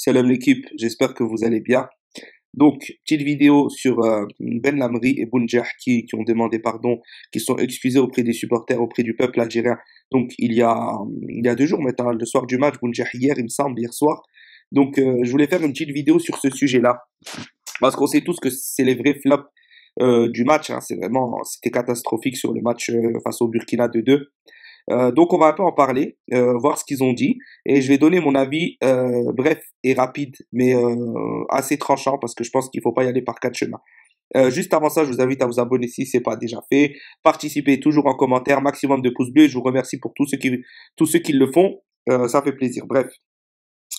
Salam l'équipe, j'espère que vous allez bien. Donc, petite vidéo sur Ben Lamri et Bounjah qui ont demandé pardon, qui sont excusés auprès des supporters, auprès du peuple algérien. Donc, il y a 2 jours maintenant, le soir du match, Bounjah hier, il me semble, hier soir. Donc, je voulais faire une petite vidéo sur ce sujet-là. Parce qu'on sait tous que c'est les vrais flops du match, hein. C'était catastrophique sur le match face au Burkina 2-2. Donc on va un peu en parler, voir ce qu'ils ont dit, et je vais donner mon avis bref et rapide, mais assez tranchant parce que je pense qu'il faut pas y aller par 4 chemins. Juste avant ça, je vous invite à vous abonner si c'est pas déjà fait, participez toujours en commentaire, maximum de pouces bleus. Je vous remercie pour tous ceux qui le font, ça fait plaisir. Bref,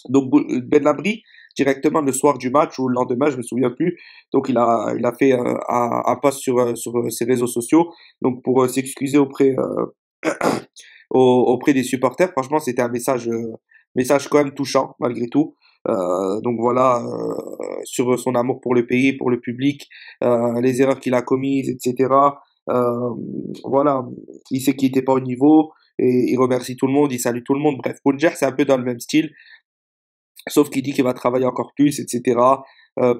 donc Ben Lamri directement le soir du match ou le lendemain, je me souviens plus. Donc il a fait un post sur ses réseaux sociaux, donc pour s'excuser auprès des supporters. Franchement, c'était un message quand même touchant, malgré tout. Donc voilà, sur son amour pour le pays, pour le public, les erreurs qu'il a commises, etc. Euh, voilà, il sait qu'il n'était pas au niveau et il remercie tout le monde, il salue tout le monde. Bref, Bounjer, c'est un peu dans le même style, sauf qu'il dit qu'il va travailler encore plus, etc.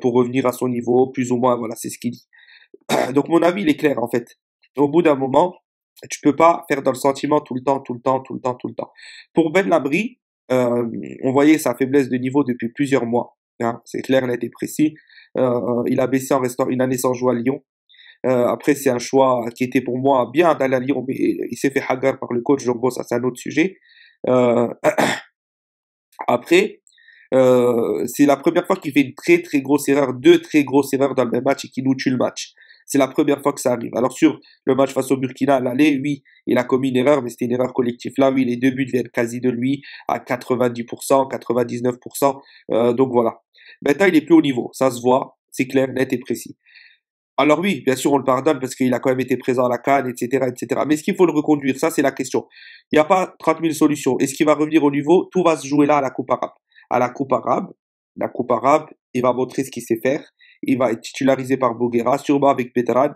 Pour revenir à son niveau, plus ou moins, voilà, c'est ce qu'il dit. Donc mon avis, il est clair, en fait. Au bout d'un moment, tu peux pas faire dans le sentiment tout le temps, tout le temps, tout le temps, tout le temps. Pour Ben Labri, on voyait sa faiblesse de niveau depuis plusieurs mois, hein, c'est clair, net et précis. Il a baissé en restant une année sans jouer à Lyon. Après, c'est un choix qui était pour moi bien d'aller à Lyon, mais il s'est fait hagar par le coach. Donc bon, ça c'est un autre sujet. Euh, Après, c'est la première fois qu'il fait une très très grosse erreur, 2 très grosses erreurs dans le même match et qu'il nous tue le match. C'est la première fois que ça arrive. Alors sur le match face au Burkina, à l'aller, oui, il a commis une erreur, mais c'était une erreur collective. Là, oui, les 2 buts viennent quasi de lui à 90%, 99%. Donc voilà. Maintenant, il est plus au niveau. Ça se voit, c'est clair, net et précis. Alors oui, bien sûr, on le pardonne parce qu'il a quand même été présent à la CAN, etc., etc. Mais est-ce qu'il faut le reconduire? Ça, c'est la question. Il n'y a pas 30 000 solutions. Est-ce qu'il va revenir au niveau? Tout va se jouer là à la Coupe arabe. À la Coupe arabe, il va montrer ce qu'il sait faire. Il va être titularisé par Boguera, sûrement avec Bedran.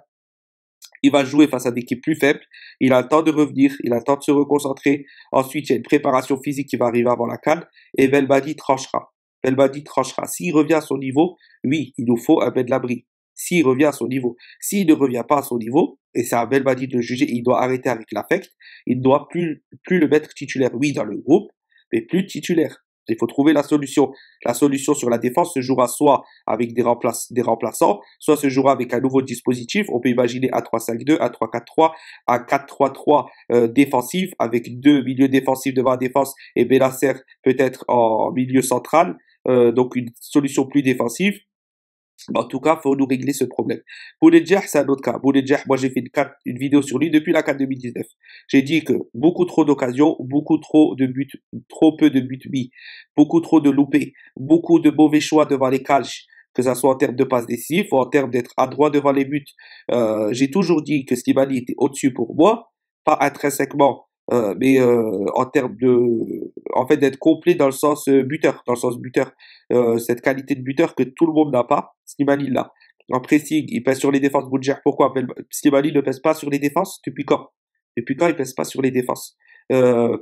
Il va jouer face à des équipes plus faibles. Il a le temps de revenir. Il a le temps de se reconcentrer. Ensuite, il y a une préparation physique qui va arriver avant la CAN. Et Belbadi tranchera. Belbadi tranchera. S'il revient à son niveau, oui, il nous faut un Ben Labri. S'il revient à son niveau. S'il ne revient pas à son niveau, et c'est à Belbadi de juger, il doit arrêter avec l'affect. Il ne doit plus le mettre titulaire, oui, dans le groupe, mais plus titulaire. Il faut trouver la solution. La solution sur la défense se jouera soit avec des remplaçants, soit se jouera avec un nouveau dispositif. On peut imaginer un 3-5-2, un 3-4-3, un 4-3-3 défensif avec 2 milieux défensifs devant la défense et Benasser peut-être en milieu central. Donc une solution plus défensive. En tout cas, faut nous régler ce problème. Bounedjah, c'est un autre cas. Bounedjah, moi j'ai fait une vidéo sur lui depuis la CAN 2019. J'ai dit que beaucoup trop d'occasions, beaucoup trop de buts, trop peu de buts mis, beaucoup trop de loupés, beaucoup de mauvais choix devant les cages, que ça soit en termes de passes décisives ou en termes d'être adroit devant les buts. J'ai toujours dit que Slimani était au-dessus pour moi, pas intrinsèquement, mais en termes en fait, d'être complet dans le sens buteur, cette qualité de buteur que tout le monde n'a pas. Slimani l'a. En pressing, il pèse sur les défenses. Boudjer, pourquoi Slimani ne pèse pas sur les défenses? Depuis quand? Depuis quand il pèse pas sur les défenses? Euh,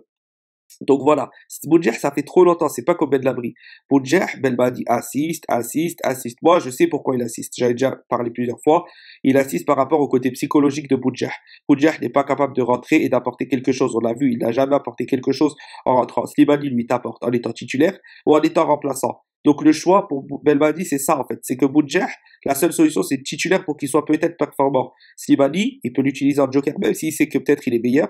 donc voilà, Boudjer, ça fait trop longtemps, c'est pas comme Ben Labri. Boudjer, Belmadi assiste, assiste, assiste. Moi, je sais pourquoi il assiste. J'avais déjà parlé plusieurs fois. Il assiste par rapport au côté psychologique de Boudjer. Boudjer n'est pas capable de rentrer et d'apporter quelque chose. On l'a vu, il n'a jamais apporté quelque chose en rentrant. Slimani lui t'apporte en étant titulaire ou en étant remplaçant. Donc le choix pour Belmadi, c'est ça en fait. C'est que Boudjer, la seule solution, c'est titulaire pour qu'il soit peut-être performant. Slimani, il peut l'utiliser en joker, même s'il sait que peut-être il est meilleur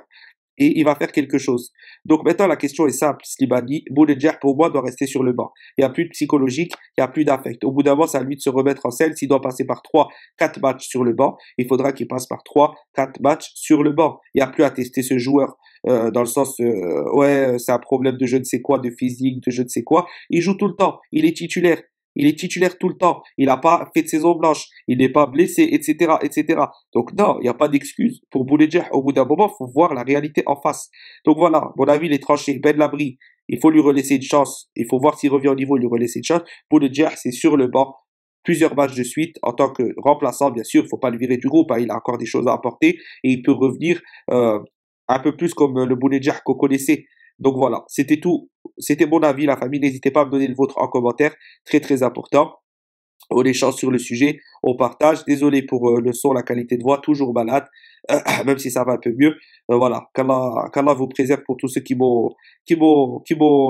et il va faire quelque chose. Donc maintenant, la question est simple, Slimani. Bounedjah, pour moi, doit rester sur le banc. Il n'y a plus de psychologique, il n'y a plus d'affect. Au bout d'un moment, c'est à lui de se remettre en selle. S'il doit passer par 3, 4 matchs sur le banc, il faudra qu'il passe par 3, 4 matchs sur le banc. Il n'y a plus à tester ce joueur dans le sens, ouais, c'est un problème de je ne sais quoi, de physique, de je ne sais quoi. Il joue tout le temps, il est titulaire. Il est titulaire tout le temps. Il n'a pas fait de saison blanche. Il n'est pas blessé, etc., etc. Donc non, il n'y a pas d'excuse. Pour Bounedjah, au bout d'un moment, il faut voir la réalité en face. Donc voilà, mon avis, il est tranché. Ben Labri, il faut lui relaisser une chance. Il faut voir s'il revient au niveau, il lui relaisser une chance. Bounedjah, c'est sur le banc. Plusieurs matchs de suite en tant que remplaçant, bien sûr. Il ne faut pas le virer du groupe, hein, il a encore des choses à apporter et il peut revenir un peu plus comme le Bounedjah qu'on connaissait. Donc voilà, c'était tout c'était mon avis, la famille. N'hésitez pas à me donner le vôtre en commentaire. Très, très important. On échange sur le sujet, on partage. Désolé pour le son, la qualité de voix, toujours malade, même si ça va un peu mieux. Voilà, qu'Allah vous préserve pour tous ceux qui m'ont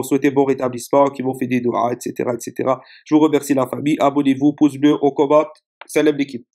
souhaité bon rétablissement, qui m'ont fait des doigts, etc., etc. Je vous remercie la famille. Abonnez-vous, pouce bleu, on commente. Salam l'équipe.